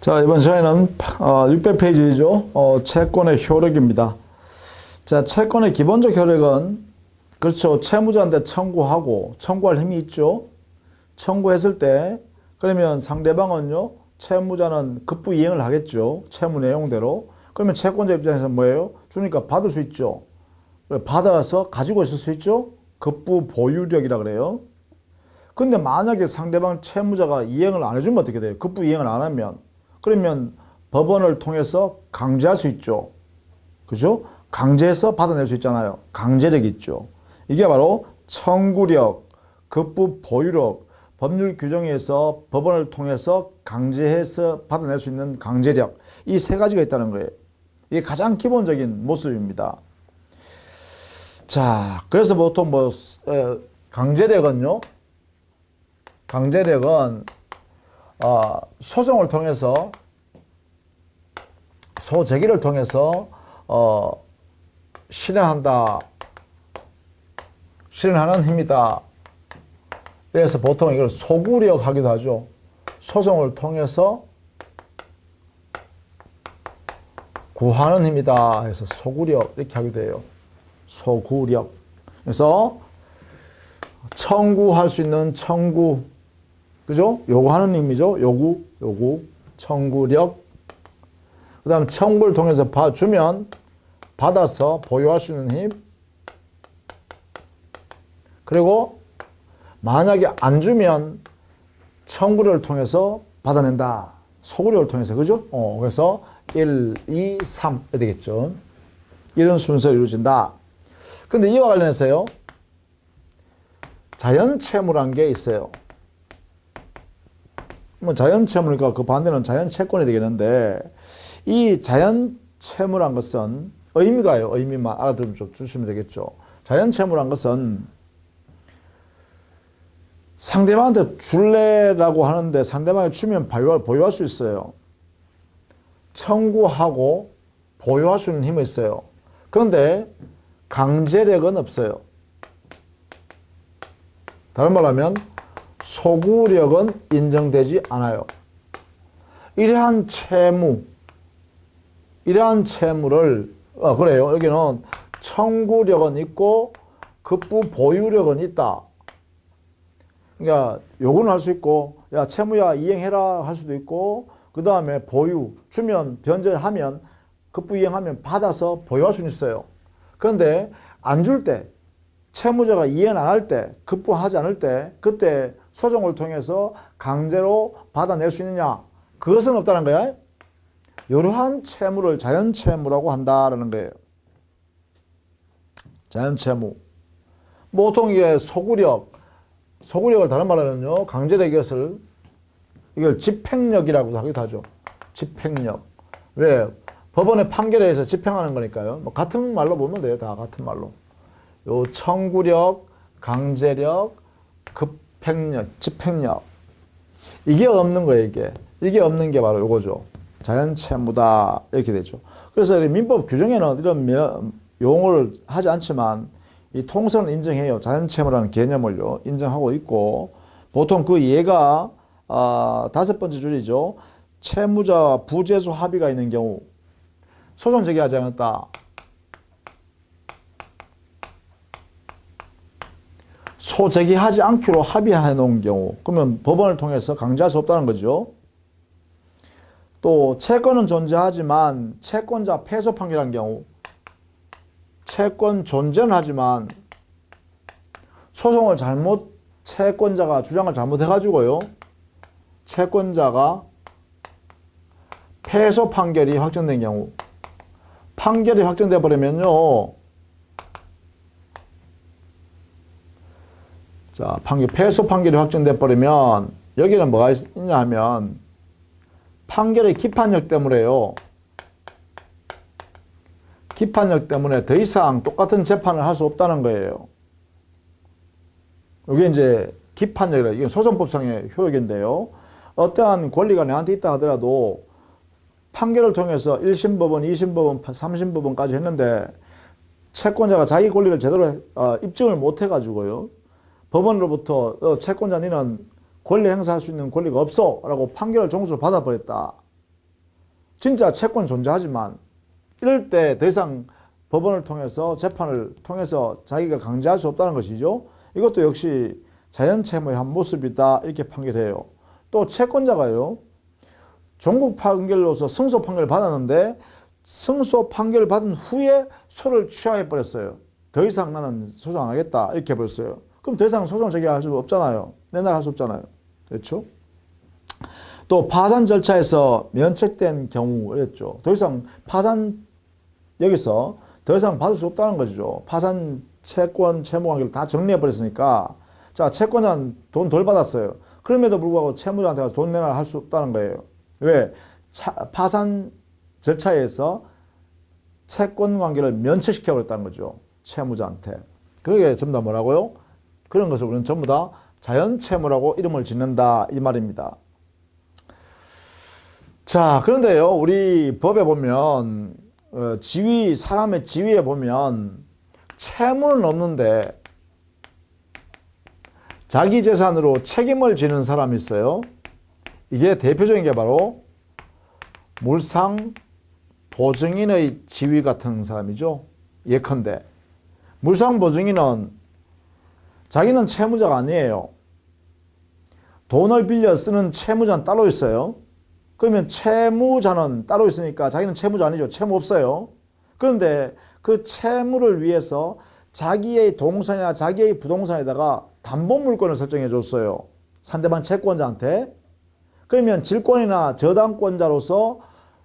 자, 이번 시간에는 600페이지죠. 채권의 효력입니다. 자, 채권의 기본적 효력은 그렇죠. 채무자한테 청구하고 청구할 힘이 있죠. 청구했을 때 그러면 상대방은요. 채무자는 급부 이행을 하겠죠. 채무 내용대로. 그러면 채권자 입장에서 뭐예요? 주니까 받을 수 있죠. 받아서 가지고 있을 수 있죠. 급부 보유력이라 그래요. 근데 만약에 상대방 채무자가 이행을 안 해주면 어떻게 돼요? 급부 이행을 안 하면 그러면 법원을 통해서 강제할 수 있죠. 그죠? 강제해서 받아낼 수 있잖아요. 강제력이 있죠. 이게 바로 청구력, 급부 보유력, 법률 규정에서 법원을 통해서 강제해서 받아낼 수 있는 강제력. 이 세 가지가 있다는 거예요. 이게 가장 기본적인 모습입니다. 자, 그래서 보통 강제력은요. 강제력은 소송을 통해서 소제기를 통해서 실현한다. 실현하는 힘이다. 그래서 보통 이걸 소구력 하기도 하죠. 소송을 통해서 구하는 힘이다 해서 소구력 이렇게 하기도 해요. 소구력. 그래서 청구할 수 있는 청구, 그죠? 요구하는 힘이죠. 요구, 청구력. 그 다음 청구를 통해서 주면 받아서 보유할 수 있는 힘. 그리고 만약에 안 주면 청구를 통해서 받아낸다. 소구력을 통해서, 그죠? 그래서 1, 2, 3 되겠죠. 이런 순서로 이루어진다. 근데 이와 관련해서요. 자연채무란 게 있어요. 자연채무니까 그 반대는 자연채권이 되겠는데 이 자연채무란 것은 의미가요. 의미만 알아들으면 좀 주시면 되겠죠. 자연채무란 것은 상대방한테 줄래라고 하는데 상대방이 주면 보유할 수 있어요. 청구하고 보유할 수 있는 힘이 있어요. 그런데 강제력은 없어요. 다른 말로 하면 소구력은 인정되지 않아요. 이러한 채무를 그래요. 여기는 청구력은 있고 급부 보유력은 있다. 그러니까 요구는 할 수 있고 야 채무야 이행해라 할 수도 있고 그 다음에 보유 주면 변제하면 급부 이행하면 받아서 보유할 수는 있어요. 그런데 안 줄 때 채무자가 이행 안 할 때 급부하지 않을 때 그때 소송을 통해서 강제로 받아낼 수 있느냐? 그것은 없다는 거야. 이러한 채무를 자연채무라고 한다라는 거예요. 자연채무. 보통 이게 소구력을 다른 말로는요, 강제력 이걸 집행력이라고도 하기도 하죠. 집행력. 왜? 법원의 판결에 의해서 집행하는 거니까요. 같은 말로 보면 돼요. 다 같은 말로. 요 청구력, 강제력, 급행력, 집행력. 이게 없는 거예요, 이게. 이게 없는 게 바로 요거죠. 자연채무다. 이렇게 되죠. 그래서 민법 규정에는 이런 용어를 하지 않지만 이 통설은 인정해요. 자연채무라는 개념을요. 인정하고 있고 보통 그 예가 5번째 줄이죠. 채무자와 부재수 합의가 있는 경우 소송 제기하지 않았다. 소제기하지 않기로 합의해 놓은 경우 그러면 법원을 통해서 강제할 수 없다는 거죠. 또 채권은 존재하지만 채권자 패소 판결한 경우 채권 존재는 하지만 소송을 채권자가 주장을 잘못해가지고요. 채권자가 패소 판결이 확정된 경우 판결이 확정돼 버리면요. 자, 패소 판결이 확정돼 버리면 여기는 뭐가 있냐 하면 판결의 기판력 때문에요. 기판력 때문에 더 이상 똑같은 재판을 할 수 없다는 거예요. 이게 이제 기판력이라 이게 소송법상의 효력인데요. 어떠한 권리가 내한테 있다 하더라도 판결을 통해서 1심 법원, 2심 법원, 3심 법원까지 했는데 채권자가 자기 권리를 제대로 입증을 못 해가지고요. 법원으로부터 채권자 너는 권리 행사할 수 있는 권리가 없어 라고 판결을 종수를 받아버렸다. 진짜 채권 존재하지만 이럴 때 더 이상 법원을 통해서 재판을 통해서 자기가 강제할 수 없다는 것이죠. 이것도 역시 자연채무의 한 모습이다 이렇게 판결해요. 또 채권자가요. 종국 판결로서 승소 판결을 받았는데 승소 판결을 받은 후에 소를 취하해 버렸어요. 더 이상 나는 소송 안 하겠다 이렇게 해버렸어요. 그럼 더 이상 소송을 제기할 수 없잖아요. 내날 할 수 없잖아요. 그렇죠? 또 파산 절차에서 면책된 경우였죠. 더 이상 파산 여기서 더 이상 받을 수 없다는 거죠. 파산 채권 채무 관계를 다 정리해 버렸으니까 자 채권자는 돈 덜 받았어요. 그럼에도 불구하고 채무자한테 가서 돈 내놔 할 수 없다는 거예요. 왜? 파산 절차에서 채권 관계를 면책시켜 버렸다는 거죠. 채무자한테. 그게 전부 다 뭐라고요? 그런 것을 우리는 전부 다 자연채무라고 이름을 짓는다 이 말입니다. 자, 그런데요, 우리 법에 보면 지위, 사람의 지위에 보면 채무는 없는데 자기 재산으로 책임을 지는 사람이 있어요. 이게 대표적인 게 바로 물상보증인의 지위 같은 사람이죠. 예컨대 물상보증인은 자기는 채무자가 아니에요. 돈을 빌려 쓰는 채무자는 따로 있어요. 그러면 채무자는 따로 있으니까 자기는 채무자 아니죠. 채무 없어요. 그런데 그 채무를 위해서 자기의 동산이나 자기의 부동산에다가 담보물권을 설정해 줬어요. 상대방 채권자한테. 그러면 질권이나 저당권자로서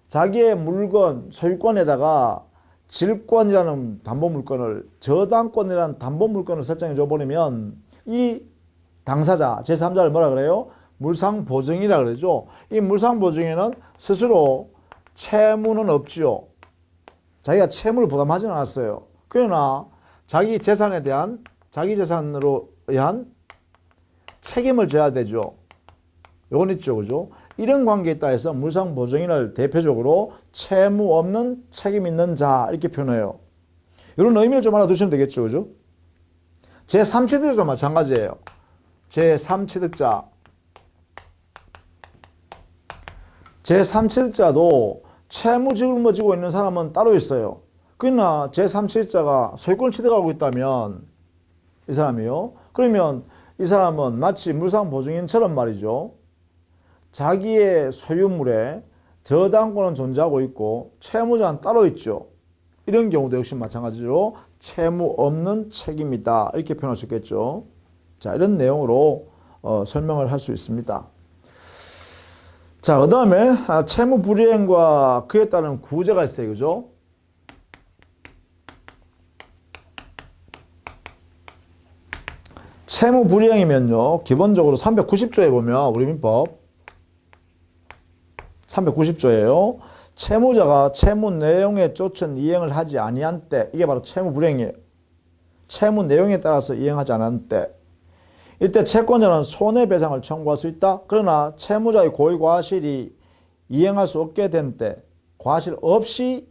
자기의 물건, 소유권에다가 질권이라는 담보물권을 저당권이라는 담보물권을 설정해 줘버리면 이 당사자, 제3자를 뭐라 그래요? 물상보증이라 그러죠. 이 물상보증에는 스스로 채무는 없지요. 자기가 채무를 부담하지는 않았어요. 그러나 자기 재산에 대한 자기 재산으로 의한 책임을 져야 되죠. 요건 있죠. 그죠? 이런 관계에 있다 해서 물상보증인을 대표적으로 채무 없는 책임 있는 자 이렇게 표현해요. 이런 의미를 좀 알아두시면 되겠죠. 그죠? 제3취득자도 마찬가지예요. 제3취득자. 제3취득자도 채무 지불을 지고 있는 사람은 따로 있어요. 그러나 제3취득자가 소유권을 취득하고 있다면 이 사람이요. 그러면 이 사람은 마치 물상보증인처럼 말이죠. 자기의 소유물에 저당권은 존재하고 있고 채무자는 따로 있죠. 이런 경우도 역시 마찬가지로 채무 없는 책임이다. 이렇게 표현할 수 있겠죠. 자, 이런 내용으로 설명을 할 수 있습니다. 자, 그 다음에 채무 불이행과 그에 따른 구제가 있어요. 그죠? 채무 불이행이면요. 기본적으로 390조에 보면 우리 민법 390조예요. 채무자가 채무 내용에 쫓은 이행을 하지 아니한 때 이게 바로 채무 불이행이에요. 채무 내용에 따라서 이행하지 않은 때 이때 채권자는 손해배상을 청구할 수 있다. 그러나 채무자의 고의 과실이 이행할 수 없게 된 때, 과실 없이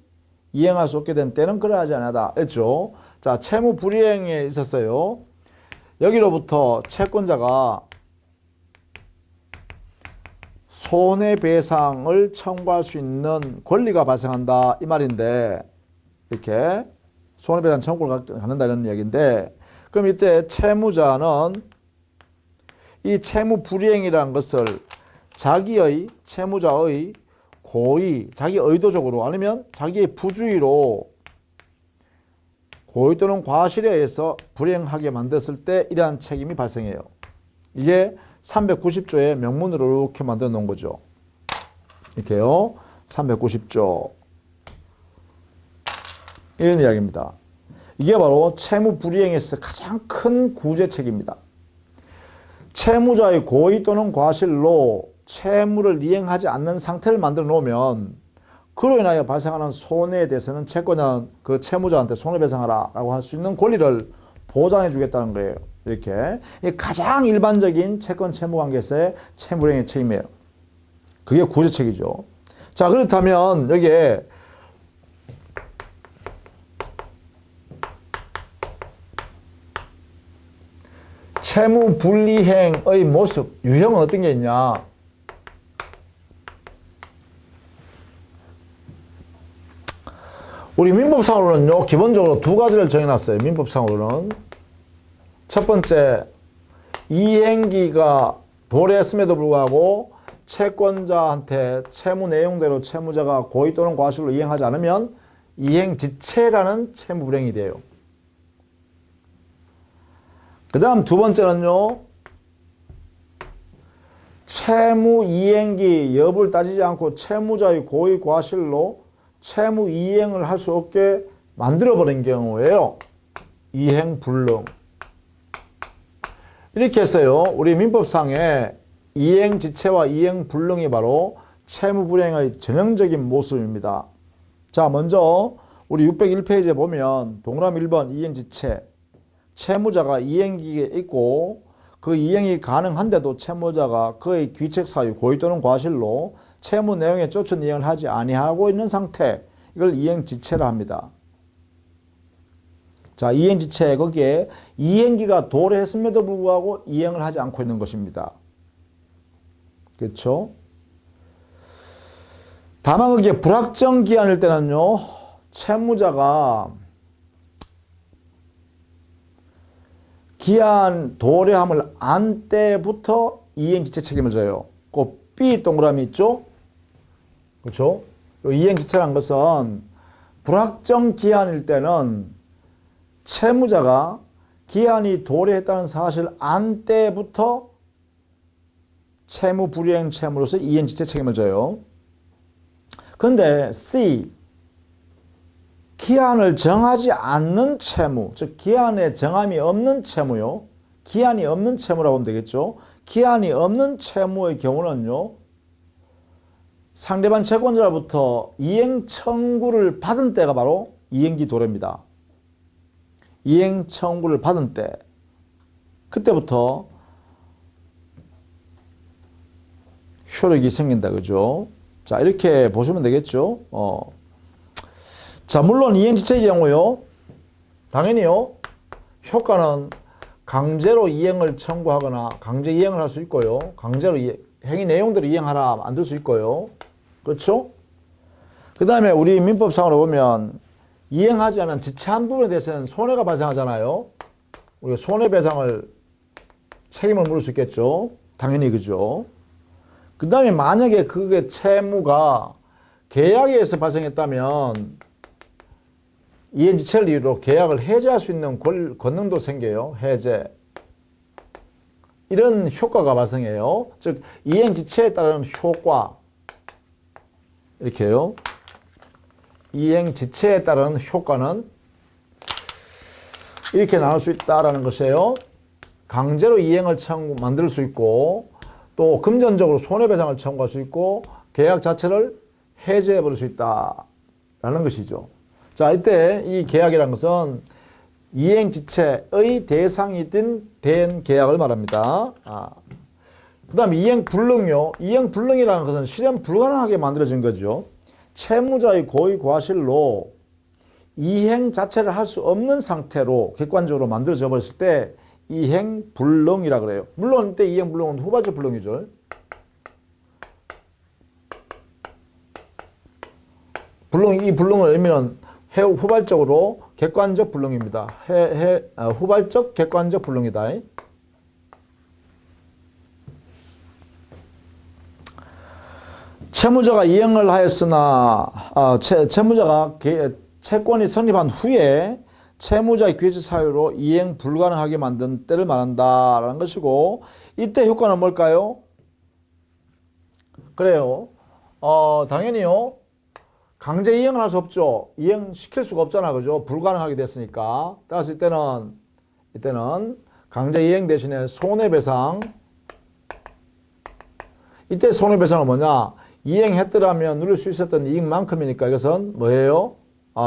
이행할 수 없게 된 때는 그러하지 않다 했죠. 자, 채무 불이행에 있었어요. 여기로부터 채권자가 손해배상을 청구할 수 있는 권리가 발생한다 이 말인데 이렇게 손해배상 청구를 갖는다 이런 얘기인데 그럼 이때 채무자는 이 채무 불이행이라는 것을 자기의 채무자의 고의, 자기 의도적으로 아니면 자기의 부주의로 고의 또는 과실에 의해서 불이행하게 만들었을 때 이러한 책임이 발생해요. 이게 390조의 명문으로 이렇게 만들어 놓은 거죠. 이렇게요. 390조. 이런 이야기입니다. 이게 바로 채무 불이행에서 가장 큰 구제책입니다. 채무자의 고의 또는 과실로 채무를 이행하지 않는 상태를 만들어 놓으면 그로 인하여 발생하는 손해에 대해서는 채권자는 그 채무자한테 손해배상하라고 할 수 있는 권리를 보장해 주겠다는 거예요. 이렇게 가장 일반적인 채권 채무 관계에서의 채무 불이행의 책임이에요. 그게 구제책이죠. 자, 그렇다면 여기에 채무 불이행의 모습, 유형은 어떤 게 있냐? 우리 민법상으로는요, 기본적으로 두 가지를 정해놨어요. 민법상으로는. 첫 번째, 이행기가 도래했음에도 불구하고 채권자한테 채무 내용대로 채무자가 고의 또는 과실로 이행하지 않으면 이행지체라는 채무 불이행이 돼요. 그 다음 두 번째는요, 채무 이행기 여부를 따지지 않고 채무자의 고의 과실로 채무 이행을 할 수 없게 만들어버린 경우에요. 이행불능. 이렇게 했어요. 우리 민법상에 이행지체와 이행불능이 바로 채무불이행의 전형적인 모습입니다. 자, 먼저 우리 601페이지에 보면 동그라미 1번 이행지체. 채무자가 이행기에 있고 그 이행이 가능한데도 채무자가 그의 귀책 사유, 고의 또는 과실로 채무 내용에 쫓은 이행을 하지 아니하고 있는 상태, 이걸 이행지체라 합니다. 자, 이행지체, 거기에 이행기가 도래했음에도 불구하고 이행을 하지 않고 있는 것입니다. 그렇죠? 다만 그게 불확정 기한일 때는요, 채무자가 기한 도래함을 안 때부터 이행지체 책임을 져요. 그 B 동그라미 있죠? 그렇죠? 이행지체란 것은 불확정 기한일 때는 채무자가 기한이 도래했다는 사실 안 때부터 채무 불이행 채무로서 이행지체 책임을 져요. 근데 C, 기한을 정하지 않는 채무, 즉 기한에 정함이 없는 채무요. 기한이 없는 채무라고 하면 되겠죠. 기한이 없는 채무의 경우는요, 상대방 채권자로부터 이행 청구를 받은 때가 바로 이행기 도래입니다. 이행 청구를 받은 때, 그때부터 효력이 생긴다, 그죠? 자, 이렇게 보시면 되겠죠. 자, 물론 이행지체의 경우요, 당연히요, 효과는 강제로 이행을 청구하거나 강제 이행을 할 수 있고요, 강제로 행위 내용대로 이행하라 만들 수 있고요. 그렇죠? 그 다음에 우리 민법상으로 보면 이행하지 않은 지체한 부분에 대해서는 손해가 발생하잖아요. 우리가 손해배상을 책임을 물을 수 있겠죠. 당연히 그죠. 그 다음에 만약에 그게 채무가 계약에 의해서 발생했다면 이행지체를 이유로 계약을 해제할 수 있는 권능도 생겨요. 해제. 이런 효과가 발생해요. 즉 이행지체에 따른 효과, 이렇게요. 이행지체에 따른 효과는 이렇게 나눌 수 있다라는 것이에요. 강제로 이행을 만들 수 있고, 또 금전적으로 손해배상을 청구할 수 있고, 계약 자체를 해제해버릴 수 있다라는 것이죠. 자, 이때 이 계약이라는 것은 이행지체의 대상이 된 계약을 말합니다. 그 다음에 이행불능요. 이행불능이라는 것은 실현 불가능하게 만들어진 거죠. 채무자의 고의 과실로 이행 자체를 할 수 없는 상태로 객관적으로 만들어져 버렸을 때 이행불능이라 그래요. 물론 이때 이행불능은 후발적 불능이죠. 이 불능의 의미는 후발적으로 객관적 불능입니다. 후발적 객관적 불능이다. 채무자가 이행을 하였으나 채무자가 채권이 성립한 후에 채무자의 귀책 사유로 이행 불가능하게 만든 때를 말한다라는 것이고, 이때 효과는 뭘까요? 그래요. 당연히요. 강제 이행을 할 수 없죠. 이행시킬 수가 없잖아, 그죠? 불가능하게 됐으니까. 따라서 이때는 강제 이행 대신에 손해배상. 이때 손해배상은 뭐냐? 이행했더라면 누릴 수 있었던 이익만큼이니까 이것은 뭐예요?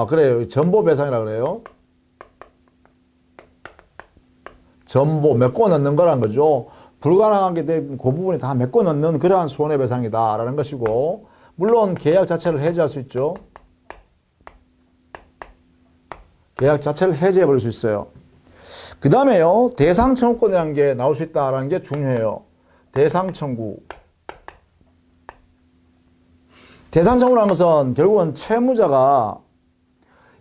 그래요. 전보배상이라고 그래요. 전보, 메꿔 넣는 거란 거죠. 불가능하게 된 그 부분이 다 메꿔 넣는 그러한 손해배상이다라는 것이고, 물론 계약 자체를 해제할 수 있죠. 계약 자체를 해제해버릴 수 있어요. 그 다음에요, 대상청구권이라는 게 나올 수 있다는 게 중요해요. 대상청구. 대상청구라는 것은 결국은 채무자가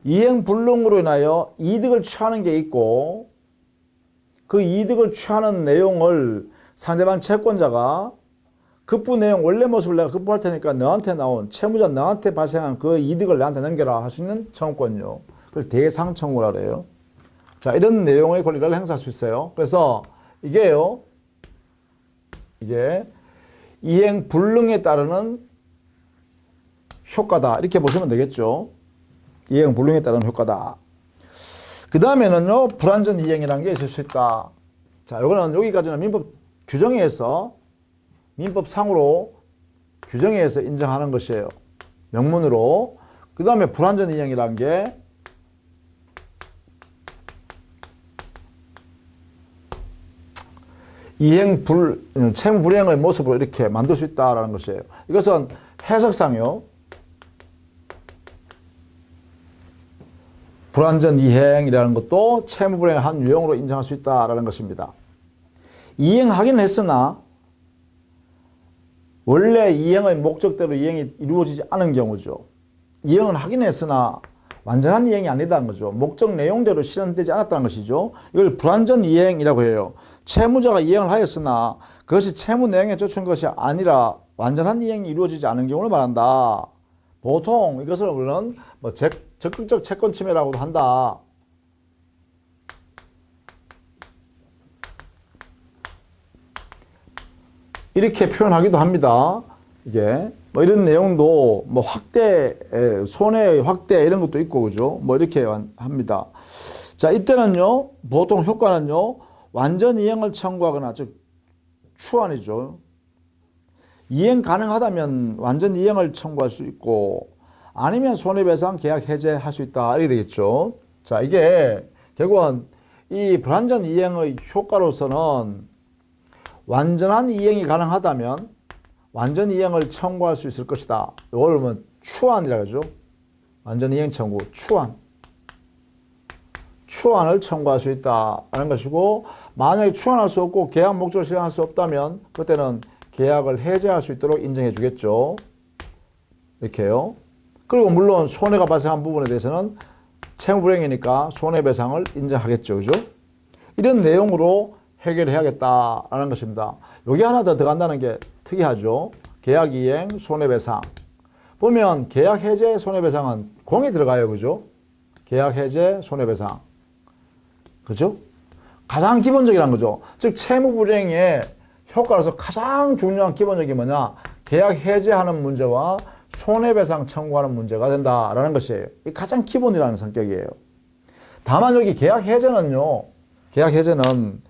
이행 불능으로 인하여 이득을 취하는 게 있고 그 이득을 취하는 내용을 상대방 채권자가 급부 내용 원래 모습을 내가 급부할 테니까 너한테 나온 채무자 너한테 발생한 그 이득을 나한테 넘겨라 할 수 있는 청구권요. 그걸 대상 청구라 그래요. 자, 이런 내용의 권리를 행사할 수 있어요. 그래서 이게요. 이게 이행 불능에 따르는 효과다. 이렇게 보시면 되겠죠. 이행 불능에 따르는 효과다. 그 다음에는요. 불완전 이행이라는 게 있을 수 있다. 자, 이거는 여기까지는 민법 규정에서 민법상으로 규정에서 인정하는 것이에요. 명문으로. 그 다음에 불완전 이행이라는 게 채무 불이행의 모습으로 이렇게 만들 수 있다라는 것이에요. 이것은 해석상요. 불완전 이행이라는 것도 채무 불이행의 한 유형으로 인정할 수 있다라는 것입니다. 이행하긴 했으나 원래 이행의 목적대로 이행이 이루어지지 않은 경우죠. 이행은 하긴 했으나 완전한 이행이 아니다는 거죠. 목적 내용대로 실현되지 않았다는 것이죠. 이걸 불완전 이행이라고 해요. 채무자가 이행을 하였으나 그것이 채무 내용에 쫓은 것이 아니라 완전한 이행이 이루어지지 않은 경우를 말한다. 보통 이것을 우리는 적극적 채권 침해라고도 한다. 이렇게 표현하기도 합니다. 이게 이런 내용도 확대, 손해 확대 이런 것도 있고 그죠? 이렇게 합니다. 자, 이때는요. 보통 효과는요. 완전 이행을 청구하거나 즉 추환이죠. 이행 가능하다면 완전 이행을 청구할 수 있고 아니면 손해배상 계약 해제할 수 있다. 이렇게 되겠죠. 자, 이게 결국은 이 불완전 이행의 효과로서는 완전한 이행이 가능하다면 완전 이행을 청구할 수 있을 것이다. 이걸 보면 추환이라고 하죠. 완전 이행 청구, 추환을 청구할 수 있다는 것이고 만약에 추환할 수 없고 계약 목적을 실행할 수 없다면 그때는 계약을 해제할 수 있도록 인정해 주겠죠. 이렇게요. 그리고 물론 손해가 발생한 부분에 대해서는 채무불이행이니까 손해배상을 인정하겠죠. 그죠? 이런 내용으로 해결해야겠다라는 것입니다. 여기 하나 더 들어간다는 게 특이하죠. 계약이행, 손해배상. 보면 계약해제, 손해배상은 공이 들어가요. 그죠? 계약해제, 손해배상. 그죠? 가장 기본적이라는 거죠. 즉 채무불이행의 효과로서 가장 중요한 기본적인 뭐냐? 계약해제하는 문제와 손해배상 청구하는 문제가 된다라는 것이에요. 이 가장 기본이라는 성격이에요. 다만 여기 계약해제는요. 계약해제는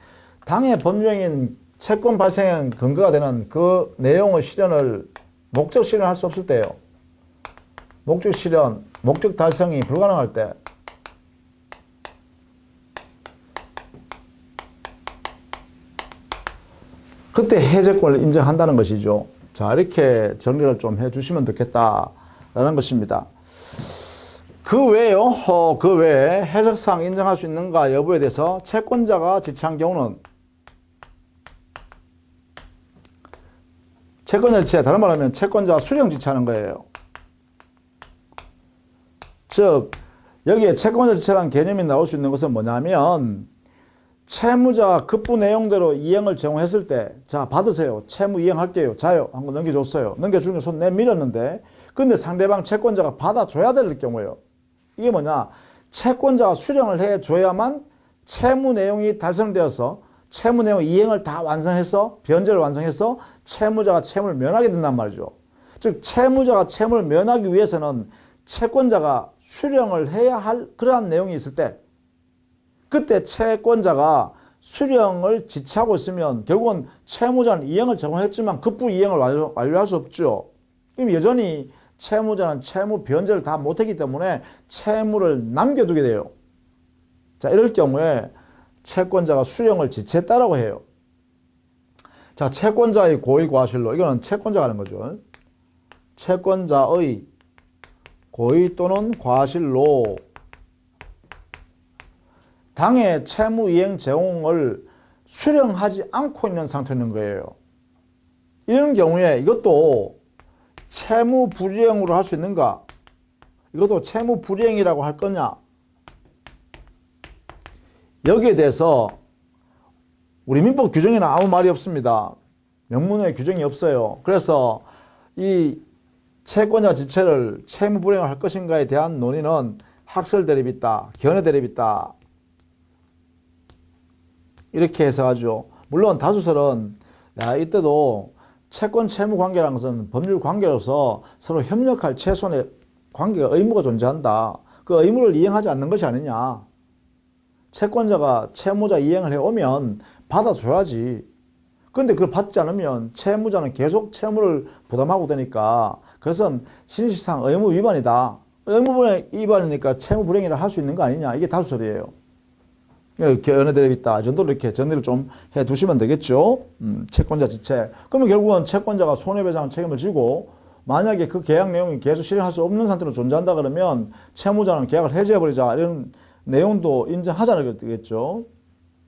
당해 법률행위인 채권 발생의 근거가 되는 그 내용의 실현을 목적 실현할 수 없을 때요. 목적 실현, 목적 달성이 불가능할 때 그때 해제권을 인정한다는 것이죠. 자, 이렇게 정리를 좀 해주시면 좋겠다라는 것입니다. 그 외에요. 그 외에 해석상 인정할 수 있는가 여부에 대해서 채권자가 지체한 경우는 채권자 지체, 다른 말하면 채권자가 수령 지체하는 거예요. 즉 여기에 채권자 지체라는 개념이 나올 수 있는 것은 뭐냐면 채무자가 급부 내용대로 이행을 제공했을 때 자 받으세요. 채무 이행할게요. 자요. 한 거 넘겨줬어요. 넘겨주는 손 내밀었는데 근데 상대방 채권자가 받아줘야 될 경우예요. 이게 뭐냐. 채권자가 수령을 해줘야만 채무 내용이 달성되어서 채무 내용 이행을 다 완성해서 변제를 완성해서 채무자가 채무를 면하게 된단 말이죠. 즉 채무자가 채무를 면하기 위해서는 채권자가 수령을 해야 할 그러한 내용이 있을 때 그때 채권자가 수령을 지체하고 있으면 결국은 채무자는 이행을 제공했지만 급부 이행을 완료할 수 없죠. 그럼 여전히 채무자는 채무 변제를 다 못했기 때문에 채무를 남겨두게 돼요. 자, 이럴 경우에 채권자가 수령을 지체했다라고 해요. 자, 채권자의 고의 과실로 이거는 채권자가 하는 거죠. 채권자의 고의 또는 과실로 당해 채무 이행 제공을 수령하지 않고 있는 상태인 거예요. 이런 경우에 이것도 채무 불이행으로 할 수 있는가? 이것도 채무 불이행이라고 할 거냐? 여기에 대해서 우리 민법 규정에는 아무 말이 없습니다. 명문에 규정이 없어요. 그래서 이 채권자 지체를 채무 불이행을 할 것인가에 대한 논의는 학설 대립이 있다, 견해 대립이 있다. 이렇게 해석하죠. 물론 다수설은 이때도 채권 채무 관계라는 것은 법률 관계로서 서로 협력할 최소한의 관계가 의무가 존재한다. 그 의무를 이행하지 않는 것이 아니냐. 채권자가 채무자 이행을 해오면 받아줘야지. 근데 그걸 받지 않으면 채무자는 계속 채무를 부담하고 되니까 그것은 신의식상 의무 위반이다. 의무 위반이니까 채무 불이행이라 할 수 있는 거 아니냐. 이게 다수설이에요. 견해 대립이 있다. 이 정도로 이렇게 정리를 좀 해 두시면 되겠죠. 채권자 지체. 그러면 결국은 채권자가 손해배상 책임을 지고 만약에 그 계약 내용이 계속 실행할 수 없는 상태로 존재한다 그러면 채무자는 계약을 해지해버리자. 이런 내용도 인정하자는 거겠죠.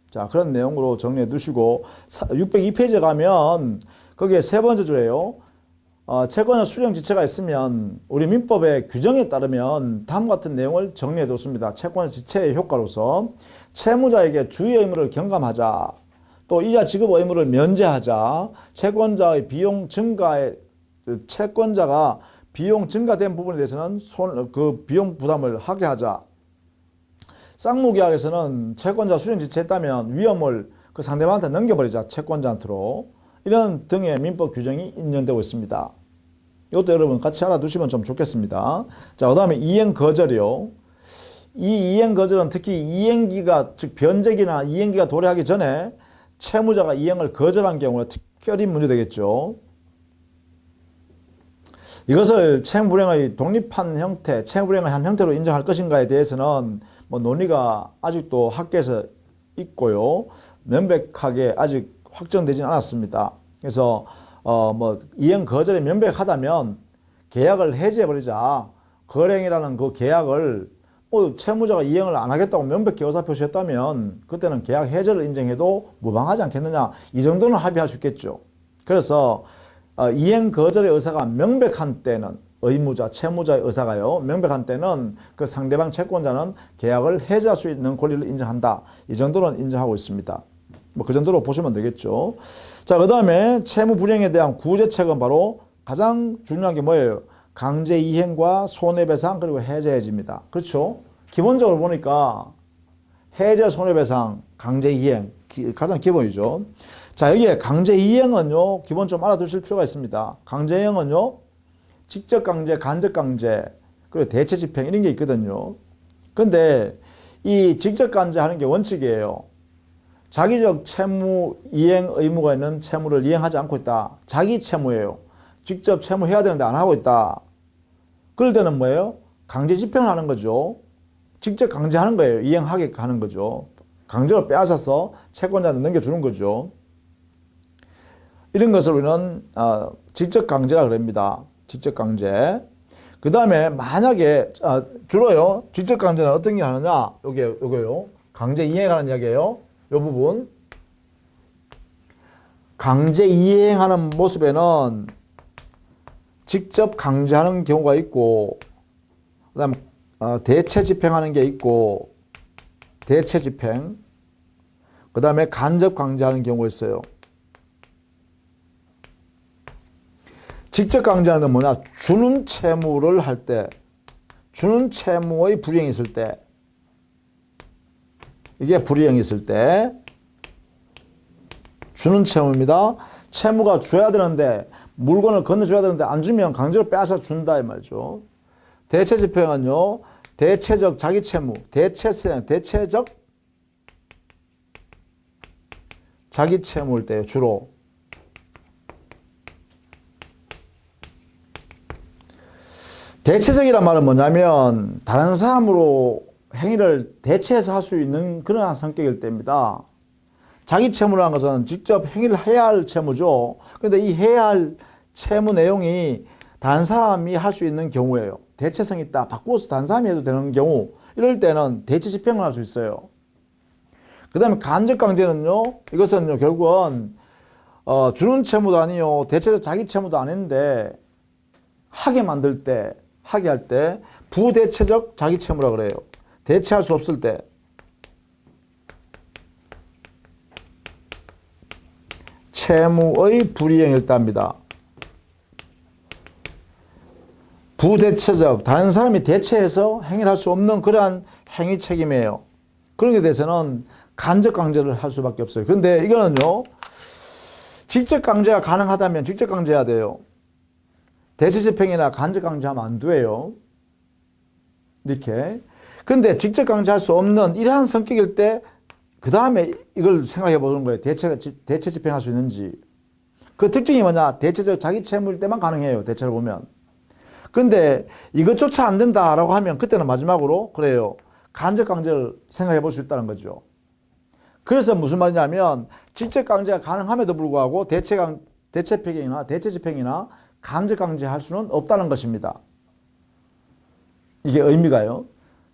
자, 그런 내용으로 정리해 두시고 602페이지에 가면 거기에 세 번째 줄에요. 채권자 수령 지체가 있으면 우리 민법의 규정에 따르면 다음과 같은 내용을 정리해 뒀습니다. 채권자 지체의 효과로서 채무자에게 주의 의무를 경감하자. 또 이자 지급 의무를 면제하자. 채권자의 비용 증가에 채권자가 비용 증가된 부분에 대해서는 그 비용 부담을 하게 하자. 쌍무계약에서는 채권자 수령 지체했다면 위험을 그 상대방한테 넘겨버리자. 채권자한테로. 이런 등의 민법 규정이 인정되고 있습니다. 이것도 여러분 같이 알아두시면 좀 좋겠습니다. 자, 그 다음에 이행거절이요. 이 이행거절은 특히 이행기가, 즉 변제기나 이행기가 도래하기 전에 채무자가 이행을 거절한 경우에 특별히 문제되겠죠. 이것을 채무불이행의 독립한 형태, 채무불이행의 한 형태로 인정할 것인가에 대해서는 뭐 논의가 아직도 학계에서 있고요. 명백하게 아직 확정되지는 않았습니다. 그래서 이행 거절이 명백하다면 계약을 해지해버리자. 거래행이라는 그 계약을 채무자가 이행을 안 하겠다고 명백히 의사표시했다면 그때는 계약 해지를 인정해도 무방하지 않겠느냐. 이 정도는 합의할 수 있겠죠. 그래서 이행 거절의 의사가 명백한 때는 의무자, 채무자의 의사가요. 명백한 때는 그 상대방 채권자는 계약을 해지할 수 있는 권리를 인정한다. 이 정도는 인정하고 있습니다. 뭐 그 정도로 보시면 되겠죠. 자, 그 다음에 채무 불이행에 대한 구제책은 바로 가장 중요한 게 뭐예요? 강제 이행과 손해배상 그리고 해제 해지입니다. 그렇죠? 기본적으로 보니까 해제 손해배상, 강제 이행 가장 기본이죠. 자, 여기에 강제 이행은요, 기본 좀 알아두실 필요가 있습니다. 강제 이행은요, 직접 강제, 간접 강제, 그리고 대체 집행 이런 게 있거든요. 근데 이 직접 강제하는 게 원칙이에요. 자기적 채무 이행 의무가 있는 채무를 이행하지 않고 있다. 자기 채무예요. 직접 채무해야 되는데 안 하고 있다. 그럴 때는 뭐예요? 강제 집행을 하는 거죠. 직접 강제하는 거예요. 이행하게 하는 거죠. 강제로 빼앗아서 채권자한테 넘겨주는 거죠. 이런 것을 우리는 직접 강제라 그럽니다. 직접 강제. 그 다음에 만약에 주로요. 직접 강제는 어떤 게 하느냐? 요거요. 강제 이행하는 이야기예요. 이 부분. 강제 이행하는 모습에는 직접 강제하는 경우가 있고, 그 다음에 대체 집행하는 게 있고, 대체 집행. 그 다음에 간접 강제하는 경우가 있어요. 직접 강제하는 건 뭐냐? 주는 채무를 할 때, 주는 채무의 불이행이 있을 때, 이게 불이행이 있을 때, 주는 채무입니다. 채무가 줘야 되는데, 물건을 건네줘야 되는데, 안 주면 강제로 빼앗아 준다, 이 말이죠. 대체 집행은요, 대체적 자기 채무, 대체적 자기 채무일 때요, 주로. 대체적이란 말은 뭐냐면 다른 사람으로 행위를 대체해서 할 수 있는 그러한 성격일 때입니다. 자기 채무라는 것은 직접 행위를 해야 할 채무죠. 그런데 이 해야 할 채무 내용이 다른 사람이 할 수 있는 경우예요. 대체성이 있다. 바꾸어서 다른 사람이 해도 되는 경우, 이럴 때는 대체 집행을 할 수 있어요. 그 다음에 간접 강제는요, 이것은요, 결국은 주는 채무도 아니요, 대체적 자기 채무도 아닌데 하게 만들 때, 하게 할 때 부대체적 자기 채무라 그래요. 대체할 수 없을 때. 채무의 불이행일답니다. 부대체적, 다른 사람이 대체해서 행위를 할 수 없는 그러한 행위 책임이에요. 그런 게 대해서는 간접 강제를 할 수밖에 없어요. 그런데 이거는요, 직접 강제가 가능하다면 직접 강제해야 돼요. 대체 집행이나 간접 강제하면 안 돼요. 이렇게. 그런데 직접 강제할 수 없는 이러한 성격일 때, 그 다음에 이걸 생각해 보는 거예요. 대체 집행할 수 있는지. 그 특징이 뭐냐? 대체적 자기 채무일 때만 가능해요. 대체를 보면. 그런데 이것조차 안 된다라고 하면 그때는 마지막으로 그래요. 간접 강제를 생각해 볼 수 있다는 거죠. 그래서 무슨 말이냐면 직접 강제가 가능함에도 불구하고 대체 집행이나 간접 강제할 수는 없다는 것입니다. 이게 의미가요.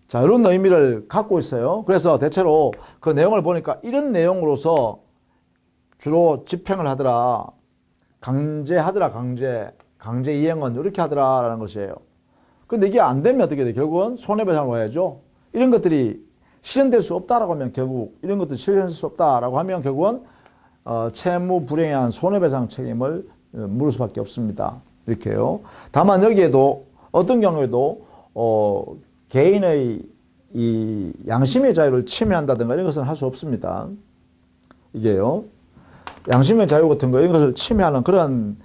자, 이런 의미를 갖고 있어요. 그래서 대체로 그 내용을 보니까 이런 내용으로서 주로 집행을 하더라. 강제하더라, 강제 이행은 이렇게 하더라라는 것이에요. 근데 이게 안 되면 어떻게 돼? 결국은 손해배상을 와야죠. 이런 것들이 실현될 수 없다라고 하면 결국 이런 것들 실현될 수 없다라고 하면 결국은 채무 불이행에 의한 손해배상 책임을 물을 수밖에 없습니다. 이렇게요. 다만 여기에도 어떤 경우에도 개인의 이 양심의 자유를 침해한다든가 이런 것은 할 수 없습니다. 이게요. 양심의 자유 같은 거 이런 것을 침해하는 그런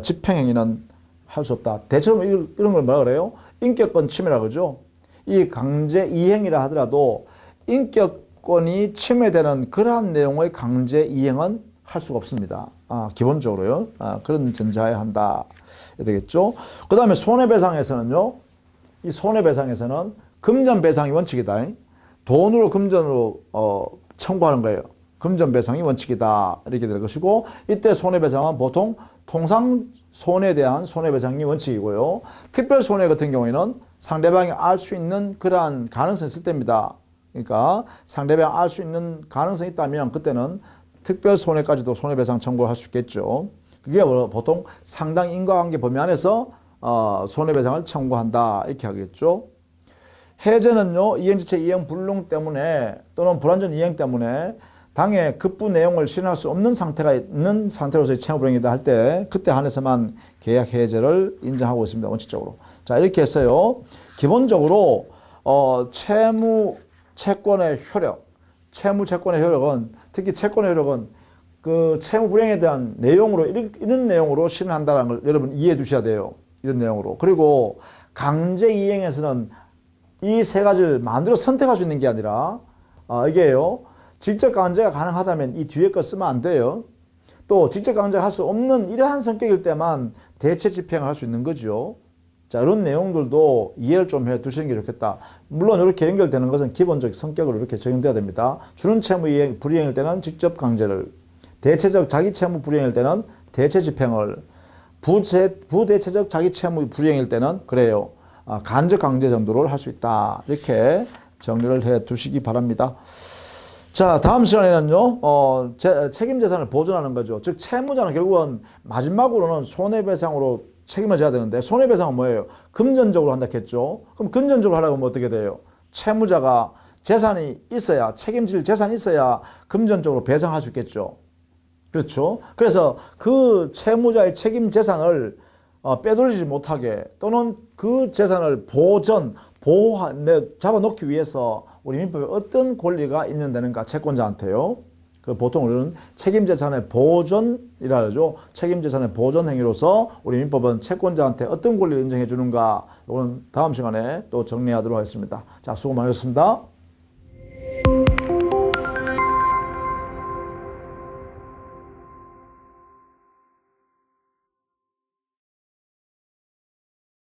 집행행위는 할 수 없다. 대체로 이런 걸 뭐라 그래요? 인격권 침해라 그러죠. 이 강제 이행이라 하더라도 인격권이 침해되는 그러한 내용의 강제 이행은 할 수가 없습니다. 기본적으로요. 그런 전제하에 한다. 되겠죠. 그 다음에 손해배상에서는요. 이 손해배상에서는 금전배상이 원칙이다. 돈으로 금전으로 청구하는 거예요. 금전배상이 원칙이다. 이렇게 될 것이고 이때 손해배상은 보통 통상 손해에 대한 손해배상이 원칙이고요. 특별손해 같은 경우에는 상대방이 알 수 있는 그러한 가능성이 있을 때입니다. 그러니까 상대방이 알 수 있는 가능성이 있다면 그때는 특별손해까지도 손해배상 청구를 할 수 있겠죠. 그게 보통 상당 인과관계 범위 안에서 손해배상을 청구한다 이렇게 하겠죠. 해제는요, 이행지체 이행 불능 때문에 또는 불완전 이행 때문에 당해 급부 내용을 실현할 수 없는 상태가 있는 상태로서의 채무불이행이다 할 때 그때 한해서만 계약 해제를 인정하고 있습니다. 원칙적으로. 자, 이렇게 해서요. 기본적으로 채무 채권의 효력은 특히 채권의 효력은 그 채무 불이행에 대한 내용으로 이런 내용으로 실현한다는 걸 여러분 이해해 두셔야 돼요. 이런 내용으로. 그리고 강제 이행에서는 이 세 가지를 마음대로 선택할 수 있는 게 아니라 이게요. 직접 강제가 가능하다면 이 뒤에 거 쓰면 안 돼요. 또 직접 강제를 할 수 없는 이러한 성격일 때만 대체 집행을 할 수 있는 거죠. 자, 이런 내용들도 이해를 좀 해 두시는 게 좋겠다. 물론 이렇게 연결되는 것은 기본적 성격으로 이렇게 적용돼야 됩니다. 주는 채무 이행, 불이행일 때는 직접 강제를, 대체적 자기 채무 불이행일 때는 대체 집행을, 부대체적 자기 채무 불이행일 때는 그래요. 간접 강제 정도를 할 수 있다. 이렇게 정리를 해 두시기 바랍니다. 자, 다음 시간에는요, 책임 재산을 보존하는 거죠. 즉, 채무자는 결국은 마지막으로는 손해배상으로 책임을 져야 되는데, 손해배상은 뭐예요? 금전적으로 한다 했죠. 그럼 금전적으로 하라고 하면 어떻게 돼요? 채무자가 재산이 있어야, 책임질 재산이 있어야 금전적으로 배상할 수 있겠죠. 그렇죠. 그래서 그 채무자의 책임 재산을 빼돌리지 못하게 또는 그 재산을 잡아놓기 위해서 우리 민법에 어떤 권리가 있는다는가 채권자한테요. 그 보통 우리는 책임재산의 보존이라 하죠. 책임재산의 보존 행위로서 우리 민법은 채권자한테 어떤 권리를 인정해 주는가 이건 다음 시간에 또 정리하도록 하겠습니다. 자, 수고 많으셨습니다.